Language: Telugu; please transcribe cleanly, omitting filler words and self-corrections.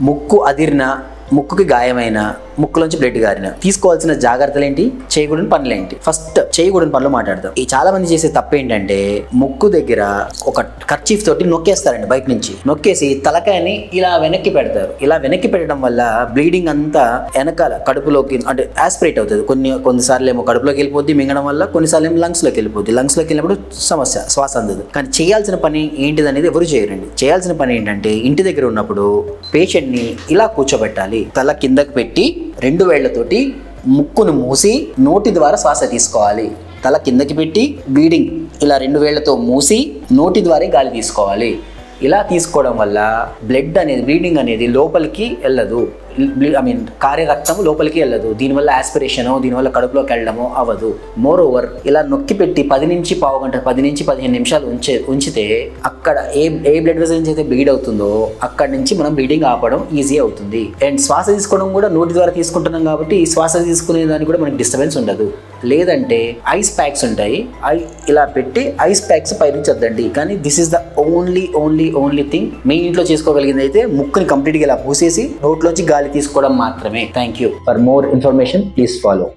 ముక్కు అదిరిన, ముక్కుకి గాయమైన, ముక్కులోంచి బ్లడ్ గారిన తీసుకోవాల్సిన జాగ్రత్తలు ఏంటి, చేయకూడని పనులు ఏంటి? ఫస్ట్ చేయకూడని పనులు మాట్లాడదాం. ఈ చాలా మంది చేసే తప్పు ఏంటంటే ముక్కు దగ్గర ఒక కర్చీఫ్ తోటి నొక్కేస్తారండి, బయట నుంచి నొక్కేసి తలకాయని ఇలా వెనక్కి పెడతారు. ఇలా వెనక్కి పెట్టడం వల్ల బ్లీడింగ్ అంతా వెనకాల కడుపులోకి అంటే ఆస్పిరేట్ అవుతుంది. కొన్నిసార్లు ఏమో కడుపులోకి వెళ్ళిపోద్ది మింగడం వల్ల, కొన్నిసార్లు ఏమో లంగ్స్ లోకి వెళ్ళిపోద్ది. లంగ్స్ లోకి వెళ్ళినప్పుడు సమస్య, శ్వాస అందదు. కానీ చేయాల్సిన పని ఏంటిది అనేది ఎవరు చేయరండి. చేయాల్సిన పని ఏంటంటే ఇంటి దగ్గర ఉన్నప్పుడు పేషెంట్ ని ఇలా కూర్చోబెట్టాలి, తల కిందకి పెట్టి 2 వేళ్లతోటి ముక్కును మూసి నోటి ద్వారా శ్వాస తీసుకోవాలి. తల కిందకి పెట్టి బ్లీడింగ్ ఇలా 2 వేళ్లతో మూసి నోటి ద్వారా గాలి తీసుకోవాలి. ఇలా తీసుకోవడం వల్ల బ్లడ్ అనేది, బ్లీడింగ్ అనేది లోపలికి వెళ్ళదు. కారే రక్తం లోపలికి వెళ్ళదు. దీనివల్ల ఆస్పిరేషన్, దీనివల్ల కడుపులోకి వెళ్ళడమో అవ్వదు. మోర్ ఓవర్ ఇలా నొక్కి పెట్టి 10 నుంచి పావు గంట, 10 నుంచి 15 నిమిషాలు ఉంచితే అక్కడ ఏ బ్లడ్ వెసల్ నుంచి అయితే బ్లీడ్ అవుతుందో అక్కడ నుంచి మనం బ్లీడింగ్ ఆపడం ఈజీ అవుతుంది. అండ్ శ్వాస తీసుకోవడం కూడా నోటి ద్వారా తీసుకుంటున్నాం కాబట్టి ఈ శ్వాస తీసుకునే దానికి కూడా మనకి డిస్టర్బెన్స్ ఉండదు. లేదంటే ఐస్ ప్యాక్స్ ఉంటాయి, ఇలా పెట్టి ఐస్ ప్యాక్స్ పైనుంచి వద్దండి. కానీ this is the only thing మీ ఇంట్లో చేసుకోగలిగింది అయితే ముక్కుని కంప్లీట్గా ఇలా పూసేసి నోట్లోంచి గాలి తీసుకోవడం మాత్రమే. Thank you. For more information please follow.